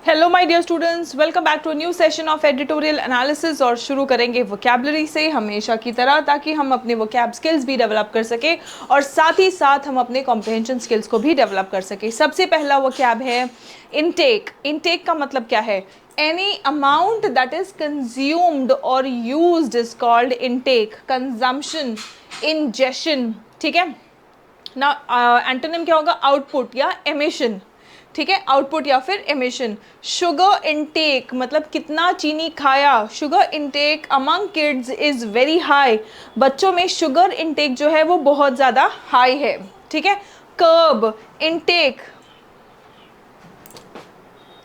Hello my dear students, welcome back to new session of editorial analysis. और शुरू करेंगे vocabulary से हमेशा की तरह, ताकि हम अपने वोकैब स्किल्स भी डेवलप कर सके और साथ ही साथ हम अपने कॉम्प्रिहेंशन स्किल्स को भी डेवलप कर सके। सबसे पहला वोकैब है इनटेक। इनटेक का मतलब क्या है? Any amount that is consumed और used is called intake. Consumption, ingestion, ठीक है ना। एंटोनिम क्या होगा? आउटपुट या एमिशन, ठीक है, आउटपुट या फिर एमिशन। शुगर इनटेक मतलब कितना चीनी खाया। Sugar intake among kids is very high. बच्चों में शुगर इनटेक जो है वो बहुत ज़्यादा हाई है, ठीक है। Curb intake,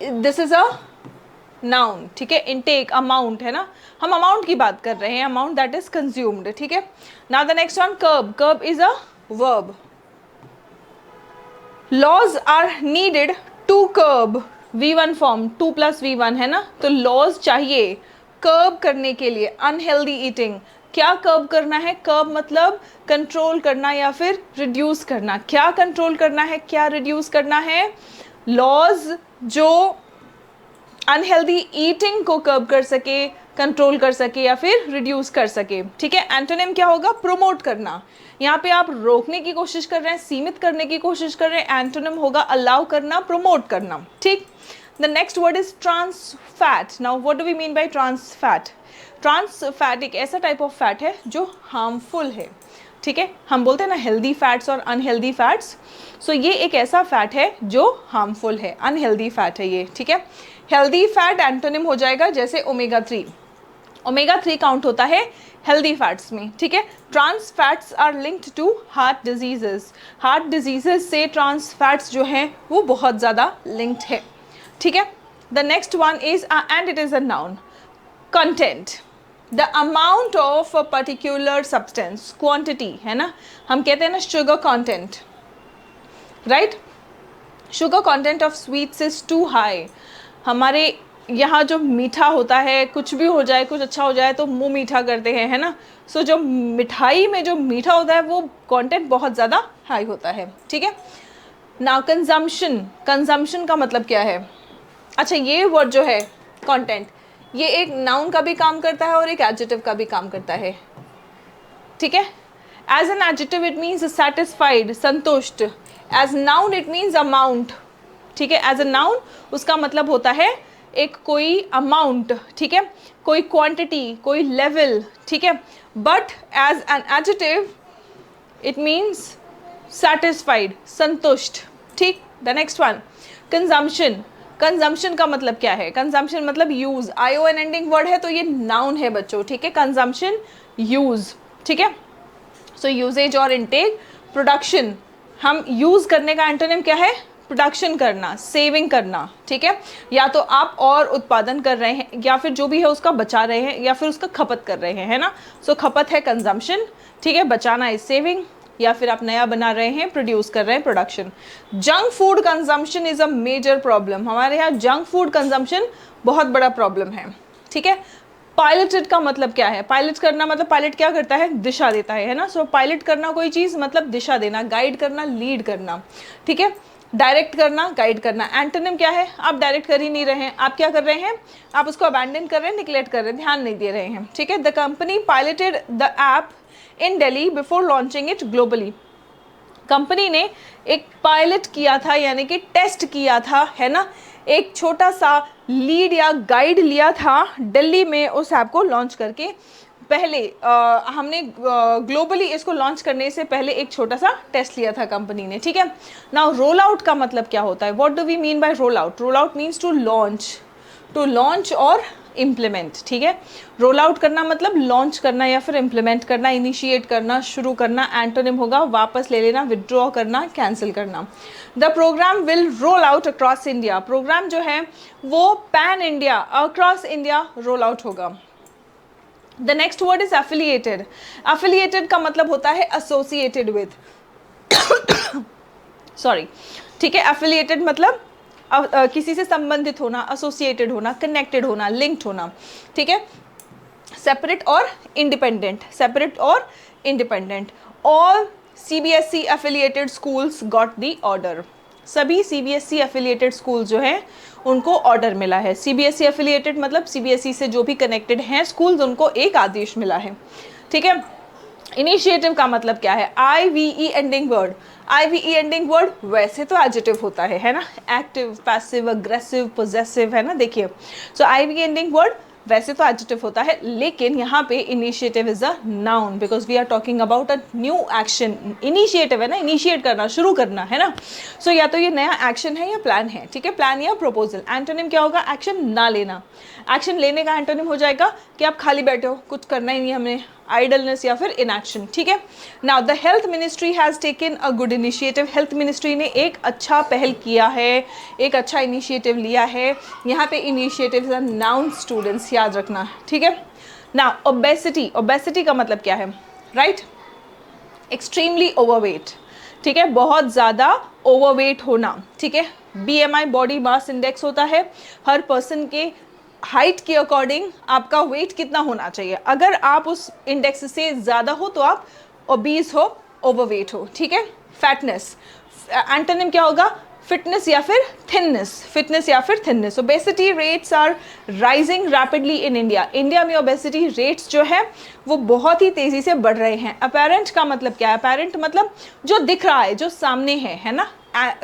this is a noun, ठीक है। इनटेक अमाउंट है ना, हम अमाउंट की बात कर रहे हैं, अमाउंट दैट इज कंज्यूम्ड, ठीक है। Now the next one, curb. Curb is a verb. Laws are needed to curb V1 form, 2 + V1 है ना, तो लॉज चाहिए कर्ब करने के लिए अनहेल्दी ईटिंग। क्या कर्ब करना है? कर्ब मतलब कंट्रोल करना या फिर रिड्यूस करना। क्या कंट्रोल करना है, क्या रिड्यूस करना है? लॉज जो अनहेल्दी ईटिंग को कर्ब कर सके, कंट्रोल कर सके या फिर रिड्यूस कर सके, ठीक है। एंटोनिम क्या होगा? प्रोमोट करना। यहाँ पे आप रोकने की कोशिश कर रहे हैं, सीमित करने की कोशिश कर रहे हैं, एंटोनिम होगा अलाउ करना, प्रोमोट करना, ठीक। The next word is trans fat. Now what do we mean by trans fat? Trans fat एक ऐसा टाइप ऑफ फैट है जो हार्मफुल है, ठीक है। हम बोलते हैं ना हेल्दी फैट्स और अनहेल्दी फैट्स, सो ये एक ऐसा फैट है जो हार्मफुल है, अनहेल्दी फैट है ये, ठीक है। हेल्दी फैट एंटोनिम हो जाएगा जैसे ओमेगा 3। ओमेगा 3 काउंट होता है हेल्दी फैट्स में, ठीक है। Trans fats are linked to heart diseases. Heart diseases से ट्रांस फैट्स जो हैं वो बहुत ज़्यादा लिंक्ड है, ठीक है। The next one is and it is a noun, content. The amount of a particular substance, quantity है ना। हम कहते हैं ना sugar content, right. Sugar content of sweets is too high. हमारे यहाँ जो मीठा होता है, कुछ भी हो जाए, कुछ अच्छा हो जाए तो मुंह मीठा करते हैं, है ना। सो जो मिठाई में जो मीठा होता है वो कंटेंट बहुत ज़्यादा हाई होता है, ठीक है। Now consumption. कंजम्पशन का मतलब क्या है? अच्छा, ये वर्ड जो है कंटेंट, ये एक नाउन का भी काम करता है और एक एडजेक्टिव का भी काम करता है, ठीक है। As an adjective it means satisfied, संतुष्ट। As noun it means amount, ठीक है। एज अ नाउन उसका मतलब होता है एक कोई अमाउंट, ठीक है, कोई क्वांटिटी, कोई लेवल, ठीक है। But as an adjective it means satisfied, संतुष्ट, ठीक। The next one, consumption. Consumption का मतलब क्या है? कंजम्पशन मतलब यूज। ION एंडिंग वर्ड है तो ये नाउन है बच्चों, ठीक है। कंजम्पशन, यूज, ठीक है। सो यूजेज और इनटेक। प्रोडक्शन, हम यूज करने का एंटोनिम क्या है? प्रोडक्शन करना, सेविंग करना, ठीक है। या तो आप और उत्पादन कर रहे हैं या फिर जो भी है उसका बचा रहे हैं या फिर उसका खपत कर रहे हैं, है ना। सो खपत है कंजम्पशन, ठीक है। बचाना इज सेविंग, या फिर आप नया बना रहे हैं, प्रोड्यूस कर रहे हैं, production. Junk food consumption is a major problem. हमारे यहाँ जंक फूड कंजम्पशन बहुत बड़ा प्रॉब्लम है, ठीक है। पायलटेड का मतलब क्या है? पायलट करना मतलब पायलट क्या करता है? दिशा देता है ना। सो पायलट करना कोई चीज़ मतलब दिशा देना, गाइड करना, लीड करना, ठीक है। डायरेक्ट करना, गाइड करना। एंटोनिम क्या है? आप डायरेक्ट कर ही नहीं रहे हैं, आप क्या कर रहे हैं? आप उसको अबैंडन कर रहे हैं, निग्लेक्ट कर रहे हैं, ध्यान नहीं दे रहे हैं, ठीक है। The company piloted the app in Delhi before launching it globally. Company ने एक पायलट किया था, यानी कि टेस्ट किया था, है ना। एक छोटा सा लीड या गाइड लिया था दिल्ली में उस ऐप को लॉन्च करके पहले। हमने ग्लोबली इसको लॉन्च करने से पहले एक छोटा सा टेस्ट लिया था कंपनी ने, ठीक है। नाउ रोल आउट का मतलब क्या होता है? What do we mean by roll out? Roll out means to launch, to launch और इम्प्लीमेंट, ठीक है। रोल आउट करना मतलब लॉन्च करना या फिर इम्प्लीमेंट करना, इनिशिएट करना, शुरू करना। एंटोनिम होगा वापस ले लेना, विड्रॉ करना, कैंसिल करना। The program will roll out across India. Program जो है वो pan India, across India roll out होगा। The next word is affiliated. Affiliated का मतलब होता है एसोसिएटेड विद, सॉरी, ठीक है। एफिलिएटेड मतलब किसी से संबंधित होना, एसोसिएटेड होना, कनेक्टेड होना, लिंक्ड होना, ठीक है। सेपरेट और इंडिपेंडेंट, सेपरेट और independent. All CBSE affiliated schools got the order, सभी सीबीएसई एफिलिएटेड स्कूल जो हैं उनको ऑर्डर मिला है। सीबीएसई एफिलिएटेड मतलब सीबीएसई से जो भी कनेक्टेड हैं स्कूल्स, उनको एक आदेश मिला है, ठीक है। इनिशिएटिव का मतलब क्या है? IVE ending word. IVE ending word वैसे तो एडजेक्टिव होता है ना, एक्टिव, पैसिव, अग्रेसिव, पोजेसिव, है ना, देखिए। सो IVE एंडिंग वर्ड वैसे तो एडजेक्टिव होता है, लेकिन यहाँ पे initiative is a noun because we are talking about a new action. Initiative है ना, इनिशिएट करना, शुरू करना, है ना। सो या तो ये नया एक्शन है या प्लान है, ठीक है, प्लान या प्रपोजल। एंटोनिम क्या होगा? एक्शन ना लेना। एक्शन लेने का एंटोनिम हो जाएगा कि आप खाली बैठे हो, कुछ करना ही नहीं हमने, आइडलनेस या फिर इनएक्शन, ठीक है। Now the health ministry has taken a good initiative. Health ministry ने एक अच्छा पहल किया है, एक अच्छा इनिशिएटिव लिया है। यहाँ पे initiative is a noun students, याद रखना, ठीक है। नाउ ओबेसिटी, ओबेसिटी का मतलब क्या है? राइट, एक्सट्रीमली ओवरवेट, ठीक है, बहुत ज़्यादा ओवरवेट होना, ठीक है। BMI बॉडी मास इंडेक्स होता है, हर पर्सन के हाइट के अकॉर्डिंग आपका वेट कितना होना चाहिए। अगर आप उस इंडेक्स से ज़्यादा हो तो आप ओबीज हो, ओवरवेट हो, ठीक है। फैटनेस, एंटोनिम क्या होगा? फिटनेस या फिर थिननेस, फिटनेस या फिर thinness. Obesity rates are rising rapidly in India. India में ओबेसिटी रेट्स जो है वो बहुत ही तेज़ी से बढ़ रहे हैं। अपेरेंट का मतलब क्या है? अपेरेंट मतलब जो दिख रहा है, जो सामने है ना।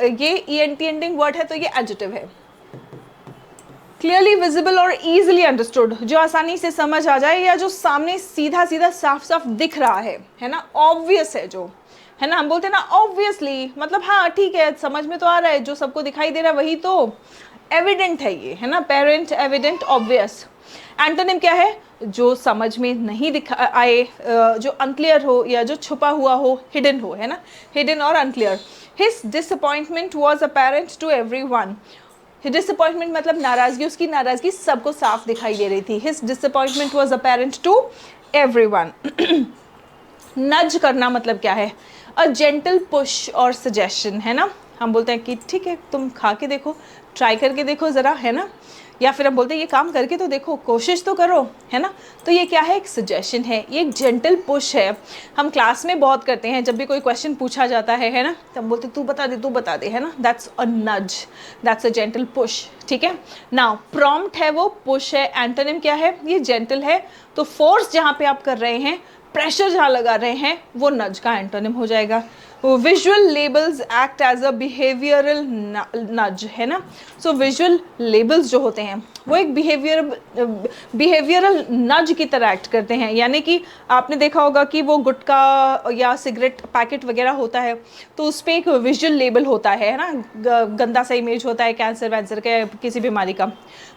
ये ENT एंडिंग वर्ड है तो ये एडजेक्टिव है। क्लियरली विजिबल और ईजिली अंडरस्टूड, जो आसानी से समझ आ जाए या जो सामने सीधा सीधा साफ साफ दिख रहा है ना। ऑब्वियस है जो, है ना, हम बोलते हैं ना ऑब्वियसली, मतलब हाँ ठीक है, समझ में तो आ रहा है, जो सबको दिखाई दे रहा है वही तो एविडेंट है ये, है ना। Parent, evident, obvious. एंटोनिम क्या है? जो समझ में नहीं दिखा आए, जो अनक्लियर हो या जो छुपा हुआ हो, हिडन हो, है ना, हिडन और unclear. His disappointment was apparent to everyone. Disappointment मतलब नाराजगी, उसकी नाराजगी सबको साफ दिखाई दे रही थी। His disappointment was apparent to everyone. Nudge करना मतलब क्या है? अ जेंटल पुश और सजेशन, है ना। हम बोलते हैं कि ठीक है तुम खा के देखो, ट्राई करके देखो ज़रा, है ना, या फिर हम बोलते हैं ये काम करके तो देखो, कोशिश तो करो, है ना। तो ये क्या है? एक सजेशन है, ये एक जेंटल पुश है। हम क्लास में बहुत करते हैं, जब भी कोई क्वेश्चन पूछा जाता है ना, तब बोलते तू बता दे, तू बता दे, है ना। दैट्स अ नज, दैट्स अ जेंटल पुश, ठीक है। नाउ प्रॉम्प्ट है वो पुश है, एंटोनिम क्या है? ये जेंटल है, तो फोर्स जहाँ पे आप कर रहे हैं, प्रेशर जहाँ लगा रहे हैं, वो नज का एंटोनिम हो जाएगा। Visual labels act as a behavioural nudge, है ना। सो विजुअल लेबल्स जो होते हैं वो एक बिहेवियरल नज की तरह एक्ट करते हैं। यानी कि आपने देखा होगा कि वो गुटखा या सिगरेट पैकेट वगैरह होता है तो उस पर एक विजुअल लेबल होता है ना, गंदा सा इमेज होता है कैंसर वैंसर का, किसी बीमारी का।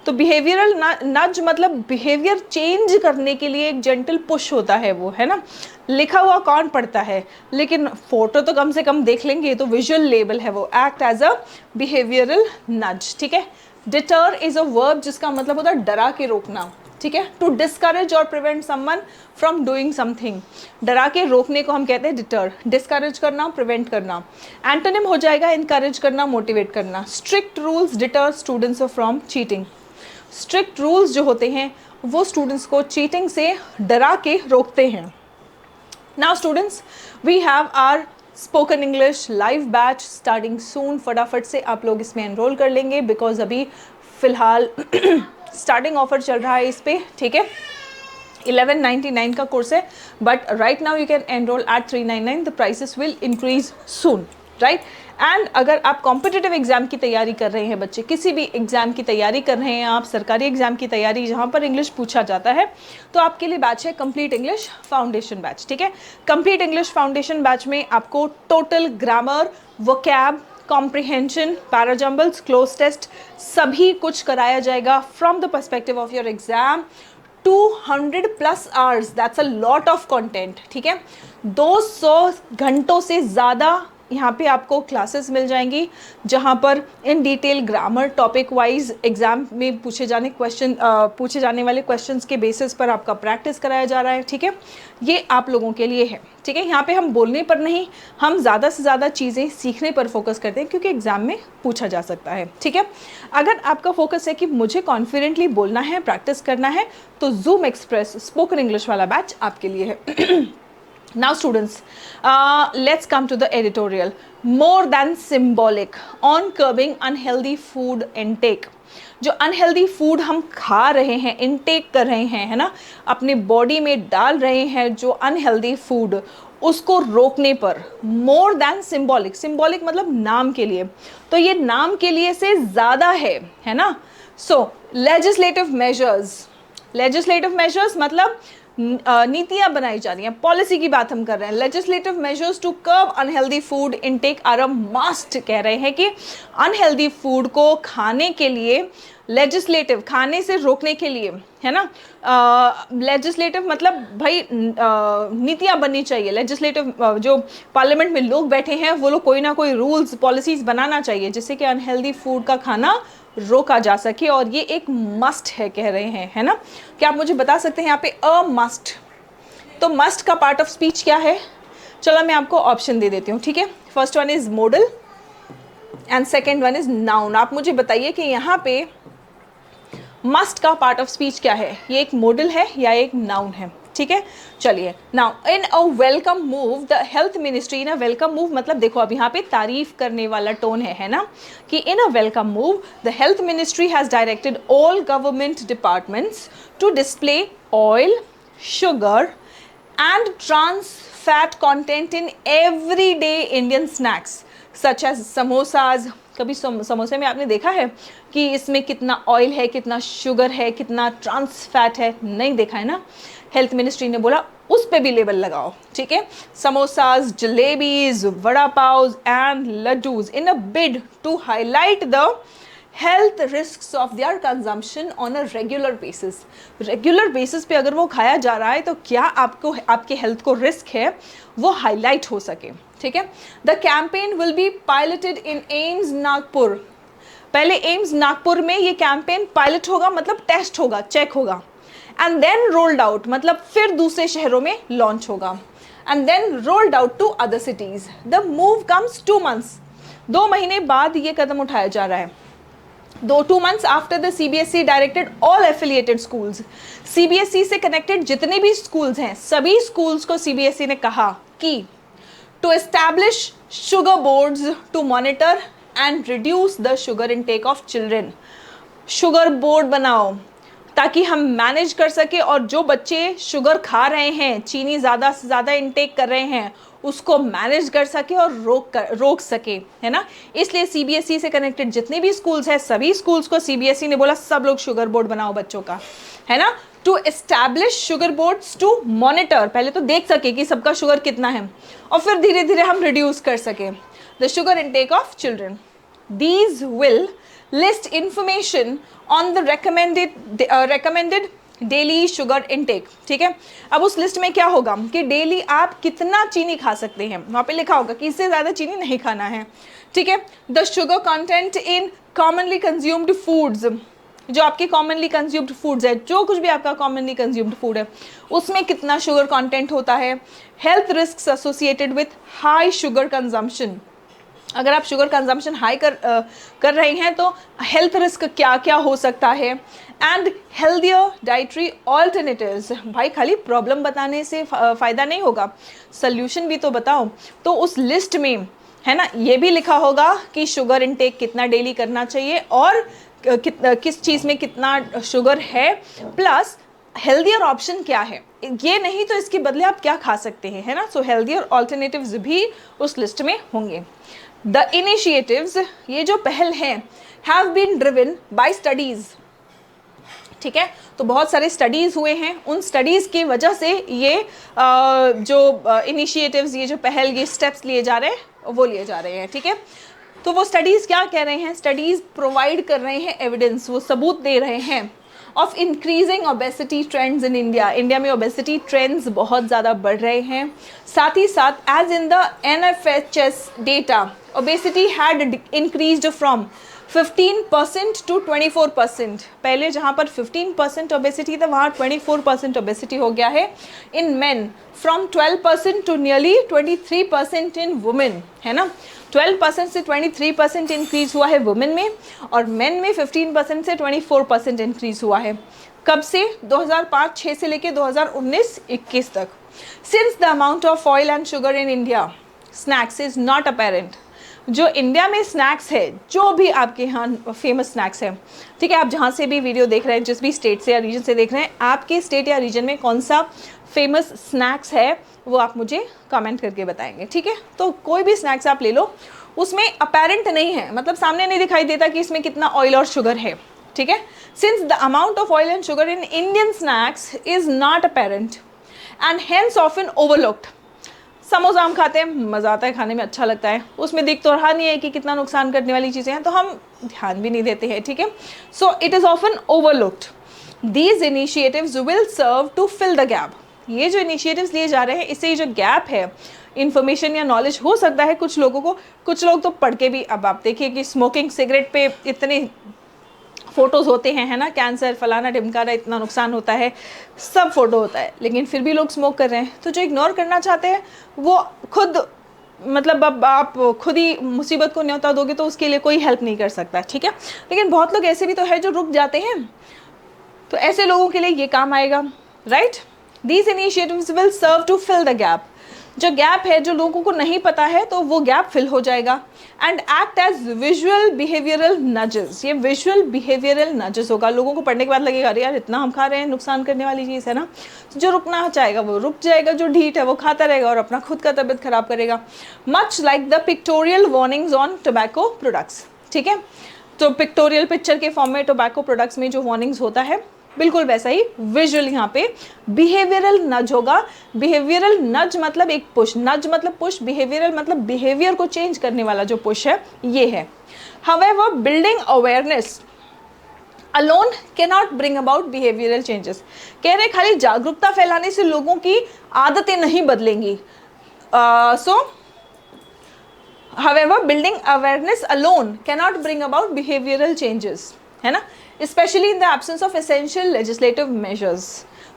तो बिहेवियरल नज मतलब बिहेवियर चेंज करने के लिए एक जेंटल पुश होता है वो, है ना। लिखा हुआ कौन पढ़ता है, लेकिन फोटो तो कम से कम देख लेंगे, तो विजुअल लेबल है वो, एक्ट एज अ बिहेवियरल नज, ठीक है। डिटर इज अ वर्ब जिसका मतलब होता है डरा के रोकना, ठीक है। टू डिस्करेज और prevent someone from doing something, डरा के रोकने को हम कहते हैं डिटर। डिस्करेज करना, प्रिवेंट करना। एंटोनिम हो जाएगा इनकरेज करना, मोटिवेट करना। Strict rules deter students from cheating. Strict rules जो होते हैं वो स्टूडेंट्स को चीटिंग से डरा के रोकते हैं। Now students, we have our spoken English live batch starting soon. फटाफट से आप लोग इसमें एनरोल कर लेंगे बिकॉज अभी फ़िलहाल स्टार्टिंग ऑफर चल रहा है इस पर, ठीक है। 1199 का कोर्स है, but right now you can enrol at 399। The prices will increase soon, right. And अगर आप कॉम्पिटिटिव एग्जाम की तैयारी कर रहे हैं, बच्चे किसी भी एग्जाम की तैयारी कर रहे हैं, आप सरकारी एग्जाम की तैयारी जहाँ पर इंग्लिश पूछा जाता है, तो आपके लिए बैच है कंप्लीट इंग्लिश फाउंडेशन बैच, ठीक है। कंप्लीट इंग्लिश फाउंडेशन बैच में आपको total grammar, vocab, comprehension, parajumbles, cloze test सभी कुछ कराया जाएगा from the perspective of your exam. 200+ hours, that's a lot of content, ठीक है। 200 घंटों से ज़्यादा यहाँ पे आपको क्लासेस मिल जाएंगी जहाँ पर in detail grammar topic wise exam में पूछे जाने वाले क्वेश्चंस के बेसिस पर आपका प्रैक्टिस कराया जा रहा है, ठीक है। ये आप लोगों के लिए है, ठीक है। यहाँ पे हम बोलने पर नहीं, हम ज़्यादा से ज़्यादा चीज़ें सीखने पर फोकस करते हैं क्योंकि एग्जाम में पूछा जा सकता है, ठीक है। अगर आपका फोकस है कि मुझे कॉन्फिडेंटली बोलना है, प्रैक्टिस करना है, तो जूम एक्सप्रेस स्पोकन इंग्लिश वाला बैच आपके लिए है। Now students, let's come to the editorial. More than symbolic on curbing unhealthy food intake. जो अनहेल्दी फूड हम खा रहे हैं, इनटेक कर रहे हैं, है ना, अपने बॉडी में डाल रहे हैं जो अनहेल्दी फूड, उसको रोकने पर मोर देन सिंबॉलिक, सिंबॉलिक मतलब नाम के लिए, तो ये नाम के लिए से ज़्यादा है ना. सो लेजिस्लेटिव मेजर्स मतलब नीतियां बनाई जा रही हैं, पॉलिसी की बात हम कर रहे हैं. Legislative measures to curb unhealthy food intake are a must. कह रहे हैं कि अनहेल्दी फूड को खाने के लिए, लेजिस्लेटिव खाने से रोकने के लिए, है ना, लेजिस्लेटिव मतलब भाई नीतियां बननी चाहिए. लेजिस्लेटिव जो पार्लियामेंट में लोग बैठे हैं वो लोग कोई ना कोई रूल्स पॉलिसीज बनाना चाहिए जिससे कि अनहेल्दी फूड का खाना रोका जा सके, और ये एक मस्ट है कह रहे हैं, है ना. क्या आप मुझे बता सकते हैं यहाँ पे अ मस्ट, तो मस्ट का पार्ट ऑफ स्पीच क्या है? चलो मैं आपको ऑप्शन दे देती हूँ, ठीक है. First one is model and second one is noun. आप मुझे बताइए कि यहाँ पे मस्ट का पार्ट ऑफ स्पीच क्या है, ये एक मॉडल है या एक नाउन है, ठीक है. चलिए, now in a welcome move the health ministry, in a welcome move मतलब देखो अब यहाँ पे तारीफ करने वाला टोन है ना, कि in a welcome move the health ministry has directed all government departments to display oil, sugar and trans fat content in everyday Indian snacks such as samosas. कभी समोसे में आपने देखा है कि इसमें कितना ऑयल है, कितना शुगर है, कितना ट्रांस फैट है? नहीं देखा है ना. हेल्थ मिनिस्ट्री ने बोला उस पे भी लेबल लगाओ, ठीक है. Samosas, jalebis, vada pav and laddoos in a bid to highlight the health risks of their consumption on a regular basis. Regular basis पे अगर वो खाया जा रहा है तो क्या आपको, आपके हेल्थ को रिस्क है, वो हाईलाइट हो सके, ठीक है. The campaign will be piloted in AIIMS Nagpur. पहले एम्स नागपुर में ये कैंपेन पायलट होगा, मतलब टेस्ट होगा, चेक होगा, एंड देन रोल्ड आउट मतलब फिर दूसरे शहरों में लॉन्च होगा, and then rolled out to other cities. The move comes 2 months, 2 महीने बाद ये कदम उठाया जा रहा है. 2 months after the CBSE directed all affiliated schools. CBSE से कनेक्टेड जितने भी स्कूल्स हैं, सभी स्कूल्स को CBSE ने कहा कि to establish sugar boards to monitor and reduce the sugar intake of children. Sugar board बनाओ ताकि हम मैनेज कर सके, और जो बच्चे शुगर खा रहे हैं, चीनी ज़्यादा से ज़्यादा इनटेक कर रहे हैं, उसको मैनेज कर सके और रोक सके, है ना. इसलिए CBSE से कनेक्टेड जितने भी स्कूल्स हैं, सभी स्कूल्स को CBSE ने बोला सब लोग शुगर बोर्ड बनाओ बच्चों का, है ना. To establish sugar boards to monitor, पहले तो देख सके कि सबका शुगर कितना है, और फिर धीरे धीरे हम रिड्यूस कर सके the sugar intake of children. These will list information on the recommended daily sugar intake, ठीक है. अब उस लिस्ट में क्या होगा कि डेली आप कितना चीनी खा सकते हैं, वहाँ पे लिखा होगा कि इससे ज़्यादा चीनी नहीं खाना है, ठीक है. The sugar content in commonly consumed foods, जो आपके कॉमनली कंज्यूम्ड फूड्स है, जो कुछ भी आपका कॉमनली कंज्यूम्ड फूड है, उसमें कितना शुगर कंटेंट होता है. Health risk associated with high sugar consumption, अगर आप शुगर कंजम्पशन हाई कर रहे हैं तो हेल्थ रिस्क क्या क्या हो सकता है. एंड हेल्दियर डाइटरी ऑल्टरनेटिव्स, भाई खाली प्रॉब्लम बताने से फ़ायदा नहीं होगा, सल्यूशन भी तो बताओ. तो उस लिस्ट में, है ना, ये भी लिखा होगा कि शुगर इनटेक कितना डेली करना चाहिए और किस चीज़ में कितना शुगर है, प्लस हेल्दियर ऑप्शन क्या है. ये नहीं तो इसके बदले आप क्या खा सकते हैं, है ना. सो हेल्दियर ऑल्टरनेटिव्स भी उस लिस्ट में होंगे. द इनिशिएटिव्स, ये जो पहल हैं, have been driven by studies, ठीक है. तो बहुत सारे स्टडीज़ हुए हैं, उन स्टडीज़ की वजह से ये जो इनिशिएटिव्स, ये जो पहल, ये स्टेप्स लिए जा रहे हैं, वो लिए जा रहे हैं, ठीक है. तो वो स्टडीज़ क्या कह रहे हैं, स्टडीज़ प्रोवाइड कर रहे हैं एविडेंस, वो सबूत दे रहे हैं of increasing obesity trends in India. India में ओबेसिटी ट्रेंड्स बहुत ज़्यादा बढ़ रहे हैं. साथ ही साथ as in the NFHS data, obesity had increased from 15% to 24%. पहले जहाँ पर 15% ओबेसिटी था, वहाँ 24% ओबेसिटी हो गया है in men, from 12% to nearly 23% in women, है ना. 12% से 23% इंक्रीज हुआ है वुमेन में, और मेन में 15% से 24% इंक्रीज हुआ है। कब से? 2005-6 से लेके 2019-21 तक। Since the amount of oil and sugar in India snacks is not apparent, जो इंडिया में स्नैक्स है, जो भी आपके यहाँ फेमस स्नैक्स है, ठीक है, आप जहाँ से भी वीडियो देख रहे हैं, जिस भी स्टेट से या रीजन से देख रहे हैं, आपके स्टेट या रीजन में कौन सा फेमस स्नैक्स है वो आप मुझे कमेंट करके बताएंगे, ठीक है। तो कोई भी स्नैक्स आप ले लो, उसमें अपेरेंट नहीं है, मतलब सामने नहीं दिखाई देता कि इसमें कितना ऑयल और शुगर है, ठीक है। Since the amount of oil and sugar in Indian snacks is not apparent and hence often overlooked. Samosa हम खाते हैं, मज़ा आता है खाने में, अच्छा लगता है, उसमें दिख तो रहा नहीं है कि कितना नुकसान करने वाली चीज़ें हैं, तो हम ध्यान भी नहीं देते हैं, ठीक है। So it is often overlooked. These initiatives will serve to fill the gap. ये जो इनिशिएटिव्स लिए जा रहे हैं, इससे ये जो गैप है इन्फॉर्मेशन या नॉलेज, हो सकता है कुछ लोगों को, कुछ लोग तो पढ़ के भी, अब आप देखिए कि स्मोकिंग सिगरेट पे इतने फ़ोटोज़ होते हैं, है ना, कैंसर फलाना ढिमकाना, इतना नुकसान होता है, सब फ़ोटो होता है, लेकिन फिर भी लोग स्मोक कर रहे हैं। तो जो इग्नोर करना चाहते हैं वो खुद, मतलब अब आप खुद ही मुसीबत को न्योता दोगे तो उसके लिए कोई हेल्प नहीं कर सकता, ठीक है। लेकिन बहुत लोग ऐसे भी तो है जो रुक जाते हैं, तो ऐसे लोगों के लिए ये काम आएगा, right. These initiatives will serve to fill the gap. जो गैप है, जो लोगों को नहीं पता है, तो वो गैप फिल हो जाएगा। And act as visual behavioural nudges. ये विजुअल बिहेवियरल नजेस होगा, लोगों को पढ़ने के बाद लगेगा अरे यार इतना हम खा रहे हैं, नुकसान करने वाली चीज़ है ना, तो जो रुकना चाहेगा वो रुक जाएगा, जो ढीठ है वो खाता रहेगा और अपना खुद का तबीयत खराब करेगा। Much like the pictorial warnings on tobacco products, ठीक है। तो पिक्टोरियल पिक्चर के फॉर्म में टोबैको प्रोडक्ट्स में जो वार्निंग्स होता है, बिल्कुल वैसा ही विजुअल यहाँ पे बिहेवियरल नज होगा। बिहेवियरल नज मतलब एक पुश, नज मतलब पुश, बिहेवियरल मतलब बिहेवियर को चेंज करने वाला जो पुश है, ये है। However, building awareness alone cannot bring about behavioral changes। कह रहे खाली जागरूकता फैलाने से लोगों की आदतें नहीं बदलेंगी। However, building awareness alone cannot bring about behavioral changes, है ना, specially in the absence of essential legislative measures.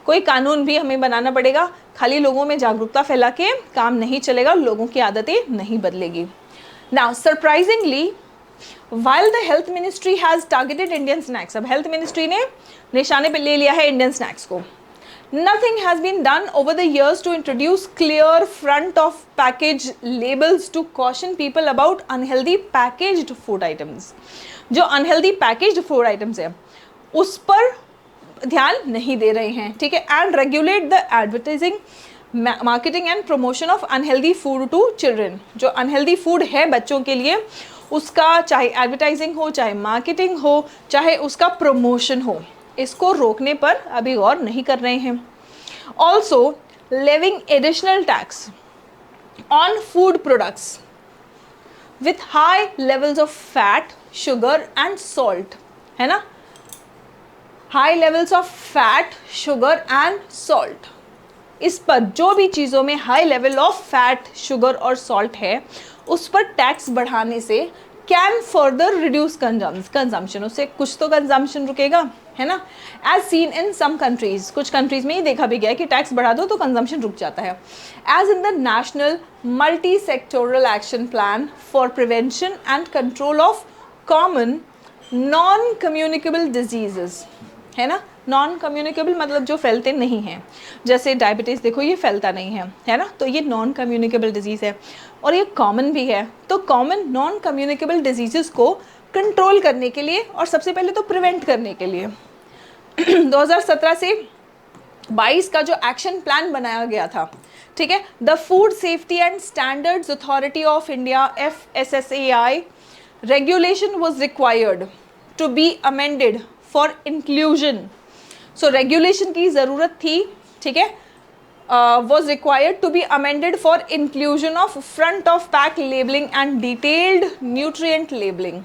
कोई कानून भी हमें बनाना पड़ेगा, खाली लोगों में जागरूकता फैला के काम नहीं चलेगा, लोगों की आदतें नहीं बदलेगी। Now surprisingly, while the health ministry has targeted Indian snacks, अब health ministry ने निशाने पे ले लिया है इंडियन स्नैक्स को, nothing has been done over the years to introduce clear front of package labels to caution people about unhealthy packaged food items। जो unhealthy packaged food items है उस पर ध्यान नहीं दे रहे हैं, ठीक है। And regulate the advertising, marketing and promotion of unhealthy food to children. जो अनहेल्दी फूड है बच्चों के लिए, उसका चाहे एडवर्टाइजिंग हो, चाहे मार्केटिंग हो, चाहे उसका प्रमोशन हो, इसको रोकने पर अभी गौर नहीं कर रहे हैं। Also levying additional tax on food products with high levels of fat, sugar and salt, है ना, high levels of fat, sugar and salt। इस पर जो भी चीज़ों में high level of fat, sugar और सॉल्ट है, उस पर टैक्स बढ़ाने से कैन फर्दर रिड्यूस कंजम्पशन, उससे कुछ तो कंजम्पशन रुकेगा, है ना। As seen in some countries, कुछ कंट्रीज में ही देखा भी गया है कि टैक्स बढ़ा दो तो कंजम्पशन रुक जाता है। As in the national multi sectoral action plan for prevention and control of common non communicable diseases, है ना। नॉन कम्युनिकेबल मतलब जो फैलते नहीं हैं, जैसे डायबिटीज़ देखो ये फैलता नहीं है ना, तो ये नॉन कम्युनिकेबल डिजीज़ है और ये कॉमन भी है। तो कॉमन नॉन कम्युनिकेबल डिजीज़ को कंट्रोल करने के लिए और सबसे पहले तो प्रिवेंट करने के लिए 2017 से 22 का जो एक्शन प्लान बनाया गया था, ठीक है, the food safety and standards authority of India FSSAI regulation was required to be amended for inclusion. So regulation की ज़रूरत थी, ठीक है, was required to be amended for inclusion of front of pack labeling and detailed nutrient labeling,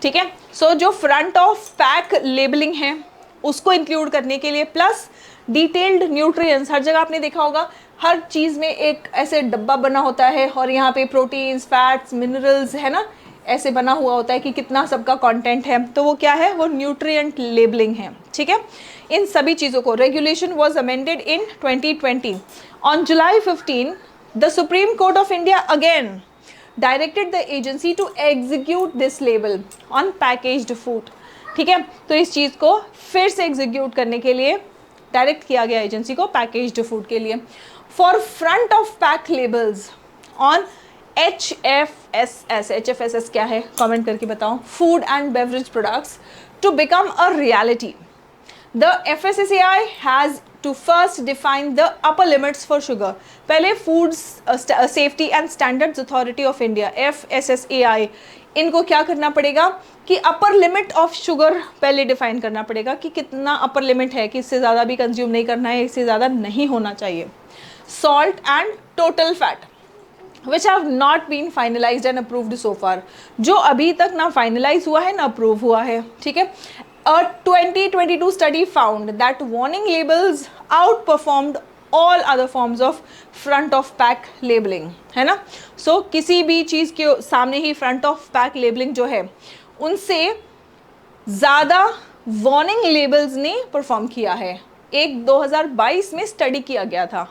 ठीक है। सो जो front of pack labelling है उसको इंक्लूड करने के लिए, प्लस डिटेल्ड न्यूट्रिएंट्स, हर जगह आपने देखा होगा हर चीज़ में एक ऐसे डब्बा बना होता है और यहाँ पे प्रोटीन्स, फैट्स, मिनरल्स, है ना, ऐसे बना हुआ होता है कि कितना सबका कंटेंट है, तो वो क्या है, वो न्यूट्रिएंट लेबलिंग है, ठीक है। इन सभी चीज़ों को regulation was amended in 2020 on July 15 the Supreme Court of India again directed the agency to execute this label on packaged food. ठीक है, तो इस चीज़ को फिर से एग्जीक्यूट करने के लिए डायरेक्ट किया गया एजेंसी को पैकेज्ड फूड के लिए। For front of pack labels on HFSS, HFSS क्या है कमेंट करके बताओ, food and beverage products to become a reality, the FSSAI has to first define the upper limits for sugar। पहले food safety and standards authority of India FSSAI, इनको क्या करना पड़ेगा कि अपर लिमिट ऑफ शुगर पहले define करना पड़ेगा कि कितना अपर लिमिट है, कि इससे ज़्यादा भी कंज्यूम नहीं करना है, इससे ज़्यादा नहीं होना चाहिए। Salt and total fat which have not been finalized and approved so far, जो अभी तक ना फाइनलाइज हुआ है ना अप्रूव हुआ है। ठीक है, A 2022 study found that warning labels outperformed all other forms of front of pack labeling, है ना। So किसी भी चीज़ के सामने ही front of pack labeling जो है उनसे ज़्यादा warning labels ने परफॉर्म किया है। एक 2022 में स्टडी किया गया था।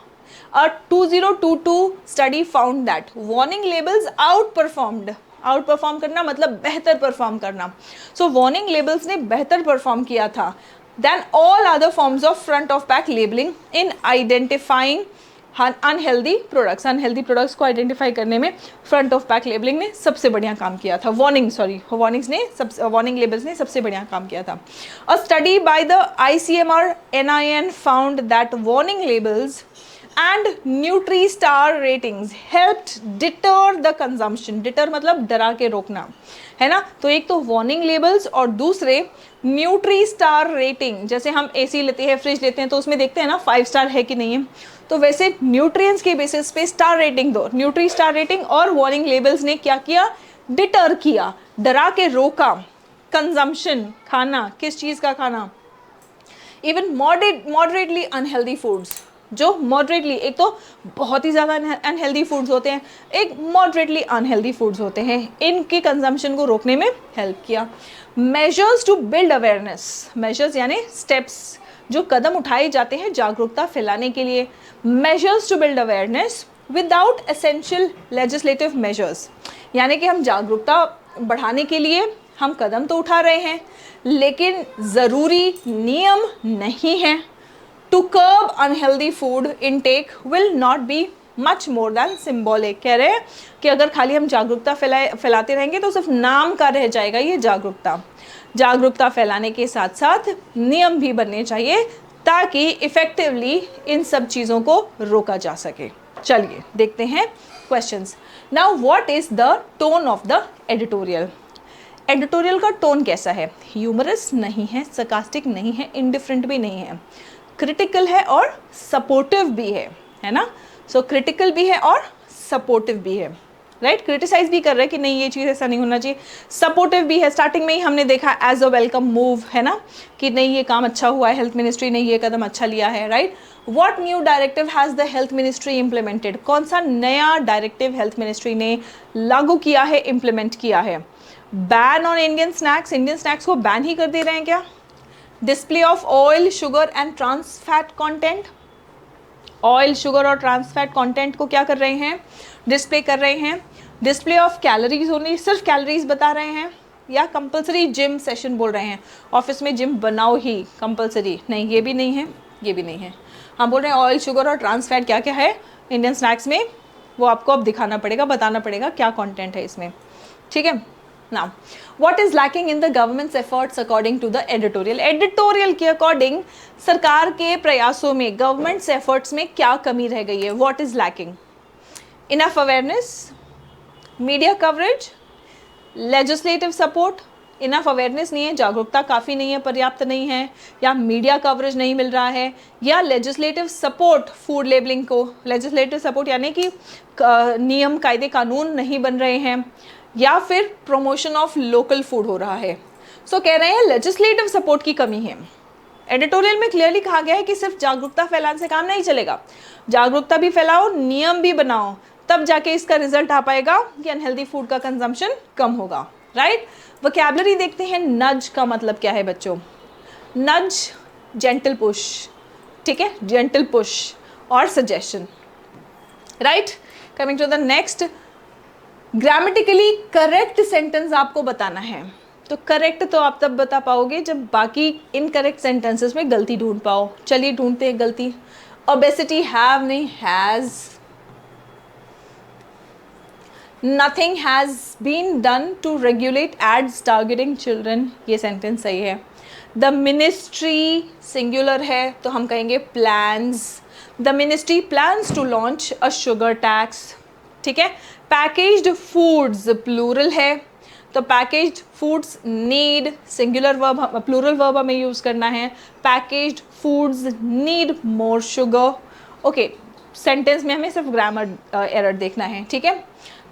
A 2022 study found that warning labels outperformed, out perform करना मतलब बेहतर परफॉर्म करना, सो वार्निंग लेबल्स ने बेहतर परफॉर्म किया था then all other forms of front of pack labelling in identifying unhealthy products. Unhealthy products को आइडेंटिफाई करने में फ्रंट ऑफ पैक लेबलिंग ने सबसे बढ़िया काम किया था। वार्निंग लेबल्स ने सबसे बढ़िया काम किया था। अ study by the ICMR NIN found that warning labels and Nutri-Star ratings helped deter the consumption। deter मतलब डरा के रोकना, है ना। तो एक तो वार्निंग लेबल्स और दूसरे Nutri-Star रेटिंग। जैसे हम AC लेते हैं, फ्रिज लेते हैं तो उसमें देखते हैं ना 5 स्टार है कि नहीं है, तो वैसे न्यूट्रिएंट्स के बेसिस पे स्टार रेटिंग दो। Nutri-Star रेटिंग और वार्निंग लेबल्स ने क्या किया, डिटर किया, डरा के रोका कंजम्पशन, खाना, किस चीज़ का खाना, इवन मॉडरेटली अनहेल्दी फूड्स, जो मॉडरेटली, एक तो बहुत ही ज़्यादा अनहेल्दी फूड्स होते हैं, एक मॉडरेटली अनहेल्दी फूड्स होते हैं, इनके कंजम्पशन को रोकने में हेल्प किया। Measures to build awareness, measures यानी स्टेप्स, जो कदम उठाए जाते हैं जागरूकता फैलाने के लिए। Measures to build awareness without essential legislative measures, यानी कि हम जागरूकता बढ़ाने के लिए हम कदम तो उठा रहे हैं लेकिन ज़रूरी नियम नहीं हैं। To curb unhealthy food intake will not be much more than symbolic। कह रहे हैं कि अगर खाली हम जागरूकता फैलाते रहेंगे तो सिर्फ नाम का रह जाएगा ये जागरूकता। जागरूकता फैलाने के साथ साथ नियम भी बनने चाहिए ताकि इफेक्टिवली इन सब चीज़ों को रोका जा सके। चलिए देखते हैं questions. Now what is the tone of the editorial. Editorial का टोन कैसा है, ह्यूमरस नहीं है, सरकास्टिक नहीं है, इंडिफरेंट भी नहीं है, क्रिटिकल है और सपोर्टिव भी है ना। सो क्रिटिकल भी है और सपोर्टिव भी है, राइट। क्रिटिसाइज भी कर रहे हैं कि नहीं ये चीज़ ऐसा नहीं होना चाहिए, सपोर्टिव भी है। स्टार्टिंग में ही हमने देखा एज अ वेलकम मूव, है ना, कि नहीं ये काम अच्छा हुआ है, हेल्थ मिनिस्ट्री ने ये कदम अच्छा लिया है, right. What new directive has the health ministry implemented, कौन सा नया डायरेक्टिव हेल्थ मिनिस्ट्री ने लागू किया है, इम्प्लीमेंट किया है। Ban on Indian snacks, Indian snacks को बैन ही कर दे रहे हैं क्या। Display of oil, sugar and trans fat content, oil, sugar और ट्रांस फैट कंटेंट को क्या कर रहे हैं, डिस्प्ले कर रहे हैं। डिस्प्ले ऑफ कैलोरीज ओनली, सिर्फ कैलोरीज बता रहे हैं, या कंपलसरी जिम सेशन बोल रहे हैं, ऑफिस में जिम बनाओ ही कंपलसरी, नहीं ये भी नहीं है, ये भी नहीं है। हम बोल रहे हैं ऑयल, शुगर और ट्रांस फैट क्या क्या है इंडियन स्नैक्स में, वो आपको अब दिखाना पड़ेगा, बताना पड़ेगा क्या कंटेंट है इसमें, ठीक है। Now, what is lacking in the government's efforts according to the editorial? Editorial के अकॉर्डिंग सरकार के प्रयासों में, गवर्नमेंट्स एफर्ट्स में क्या कमी रह गई है, what is lacking? Enough awareness, media coverage, legislative support, enough awareness नहीं है, जागरूकता काफ़ी नहीं है, पर्याप्त नहीं है, या मीडिया कवरेज नहीं मिल रहा है, या लेजिस्लेटिव सपोर्ट फूड लेबलिंग को, लेजिस्लेटिव सपोर्ट यानी कि नियम कायदे कानून नहीं बन रहे हैं, या फिर प्रमोशन ऑफ लोकल फूड हो रहा है। सो कह रहे हैं लेजिस्लेटिव सपोर्ट की कमी है। एडिटोरियल में क्लियरली कहा गया है कि सिर्फ जागरूकता फैलाने से काम नहीं चलेगा, जागरूकता भी फैलाओ, नियम भी बनाओ, तब जाके इसका रिजल्ट आ पाएगा कि अनहेल्दी फूड का कंजम्पशन कम होगा, राइट। वोकैबुलरी देखते हैं। नज का मतलब क्या है बच्चों, नज जेंटल पुश, ठीक है, जेंटल पुश और suggestion, right. Coming to the next, grammatically correct sentence आपको बताना है, तो करेक्ट तो आप तब बता पाओगे जब बाकी इनकरेक्ट सेंटेंसेस में गलती ढूंढ पाओ। चलिए ढूंढते हैं गलती। ओबेसिटी हैव नहीं, has. Nothing has been done to regulate ads targeting children, ये सेंटेंस सही है। द मिनिस्ट्री सिंगुलर है तो हम कहेंगे plans. The ministry plans to launch a sugar tax, ठीक है। पैकेज्ड फूड्स प्लूरल है तो packaged foods need singular verb, plural verb हमें यूज़ करना है। Packaged foods need more sugar. Okay, sentence में हमें सिर्फ ग्रामर एरर देखना है, ठीक है।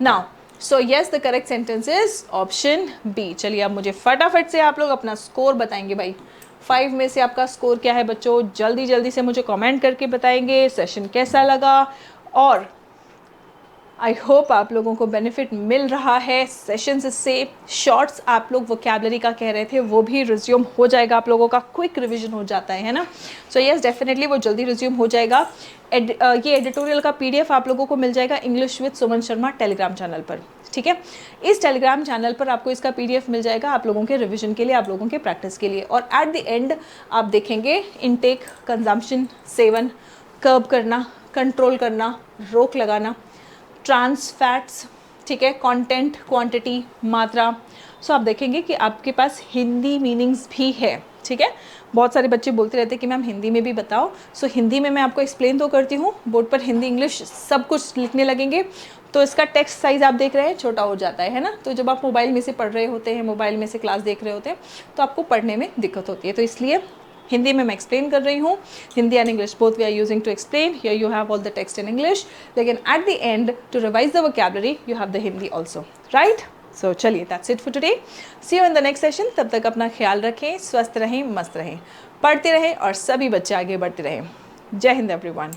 Now so yes, the correct sentence is option B. चलिए अब मुझे फटाफट से आप लोग अपना स्कोर बताएंगे भाई। 5 में से आपका स्कोर क्या है बच्चों? जल्दी जल्दी से मुझे कमेंट करके बताएंगे सेशन कैसा लगा। और आई होप आप लोगों को बेनिफिट मिल रहा है सेशंस से। शॉर्ट्स आप लोग वोकैबलरी का कह रहे थे, वो भी रिज्यूम हो जाएगा आप लोगों का, क्विक रिवीजन हो जाता है ना। सो यस, डेफिनेटली वो जल्दी रिज्यूम हो जाएगा। ये एडिटोरियल का पीडीएफ आप लोगों को मिल जाएगा English with Suman Sharma Telegram channel पर, ठीक है। इस टेलीग्राम चैनल पर आपको इसका पीडीएफ मिल जाएगा आप लोगों के रिवीजन के लिए, आप लोगों के प्रैक्टिस के लिए। और एट द एंड आप देखेंगे इनटेक, कंजम्पशन, सेवन, कर्ब करना, कंट्रोल करना, रोक लगाना, ट्रांस फैट्स, ठीक है, कंटेंट, क्वांटिटी, मात्रा। सो आप देखेंगे कि आपके पास हिंदी मीनिंग्स भी है, ठीक है। बहुत सारे बच्चे बोलते रहते हैं कि मैम हिंदी में भी बताओ। सो हिंदी में मैं आपको एक्सप्लेन तो करती हूँ, बोर्ड पर हिंदी इंग्लिश सब कुछ लिखने लगेंगे तो इसका टेक्स्ट साइज़ आप देख रहे हैं छोटा हो जाता है ना। तो जब आप मोबाइल में से पढ़ रहे होते हैं, मोबाइल में से क्लास देख रहे होते हैं तो आपको पढ़ने में दिक्कत होती है। तो इसलिए हिंदी में मैं एक्सप्लेन कर रही हूँ। Hindi and English both we are using to explain. Here you have all the text in English, लेकिन at the end to revise the vocabulary you have the Hindi also, right. So चलिए, that's it for today. See you in the next session. तब तक अपना ख्याल रखें, स्वस्थ रहें, मस्त रहें, पढ़ते रहें और सभी बच्चे आगे बढ़ते रहें। जय हिंद एवरीवन।